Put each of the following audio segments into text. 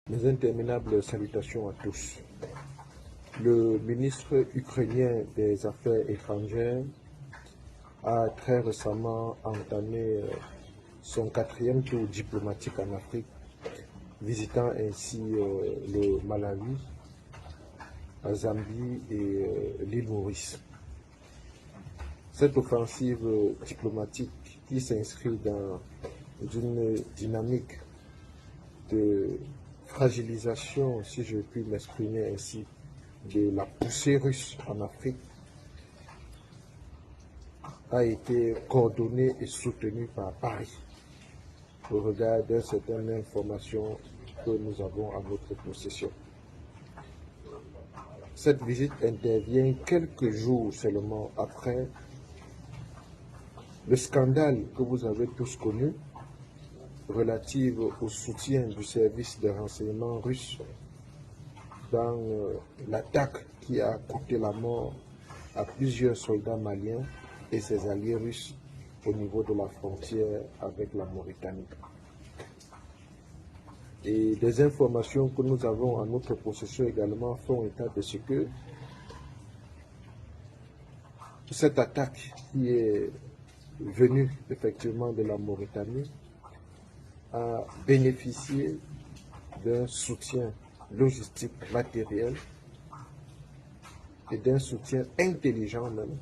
Mes interminables salutations à tous. Le ministre ukrainien des Affaires étrangères a très récemment entamé son 4e tour diplomatique en Afrique, visitant ainsi le Malawi, la Zambie et l'île Maurice. Cette offensive diplomatique qui s'inscrit dans une dynamique de fragilisation, si je puis m'exprimer ainsi, de la poussée russe en Afrique, a été coordonnée et soutenue par Paris au regard d'une certaine information que nous avons à notre possession. Cette visite intervient quelques jours seulement après le scandale que vous avez tous connu relatif au soutien du service de renseignement russe dans l'attaque qui a coûté la mort à plusieurs soldats maliens et ses alliés russes au niveau de la frontière avec la Mauritanie. Et des informations que nous avons à notre possession également font état de ce que cette attaque qui est venue effectivement de la Mauritanie a bénéficié d'un soutien logistique matériel et d'un soutien intelligent même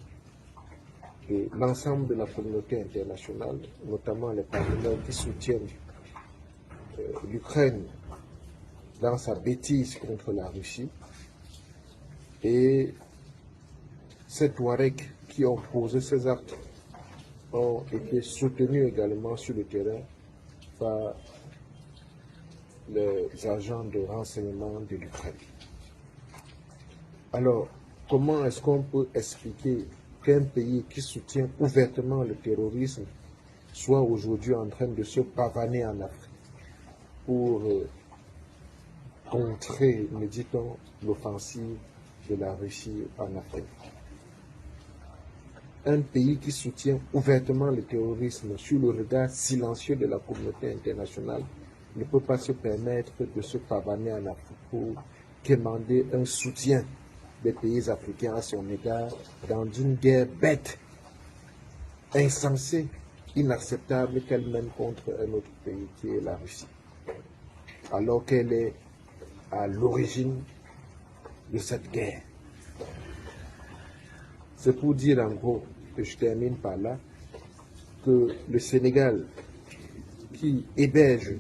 de l'ensemble de la communauté internationale, notamment les partenaires qui soutiennent l'Ukraine dans sa bêtise contre la Russie, et ces Touaregs qui ont posé ces actes ont été soutenus également sur le terrain par les agents de renseignement de l'Ukraine. Alors, comment est-ce qu'on peut expliquer qu'un pays qui soutient ouvertement le terrorisme soit aujourd'hui en train de se pavaner en Afrique pour contrer, me dit-on, l'offensive de la Russie en Afrique? Un pays qui soutient ouvertement le terrorisme sur le regard silencieux de la communauté internationale ne peut pas se permettre de se pavaner en Afrique pour quémander un soutien des pays africains à son égard dans une guerre bête, insensée, inacceptable qu'elle mène contre un autre pays qui est la Russie, alors qu'elle est à l'origine de cette guerre. C'est pour dire en gros, que je termine par là, que le Sénégal, qui héberge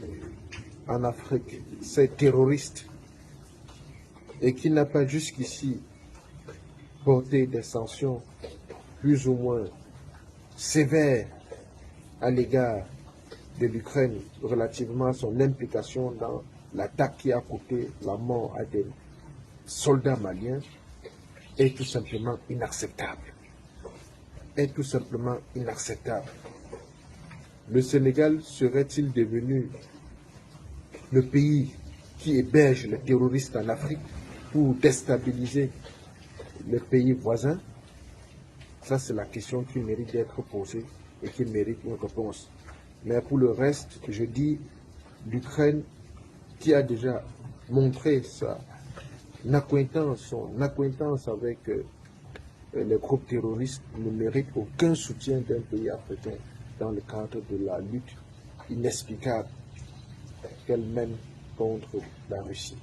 en Afrique ces terroristes et qui n'a pas jusqu'ici porté des sanctions plus ou moins sévères à l'égard de l'Ukraine relativement à son implication dans l'attaque qui a coûté la mort à des soldats maliens, est tout simplement inacceptable. Est tout simplement inacceptable. Le Sénégal serait-il devenu le pays qui héberge les terroristes en Afrique pour déstabiliser les pays voisins? Ça, c'est la question qui mérite d'être posée et qui mérite une réponse. Mais pour le reste, je dis, l'Ukraine, qui a déjà montré son accointance avec les groupes terroristes, ne mérite aucun soutien d'un pays africain dans le cadre de la lutte inexplicable qu'elle mène contre la Russie.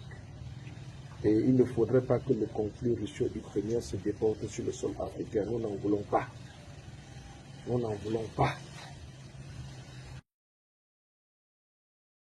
Et il ne faudrait pas que le conflit russo-ukrainien se déporte sur le sol africain. Nous n'en voulons pas. Nous n'en voulons pas.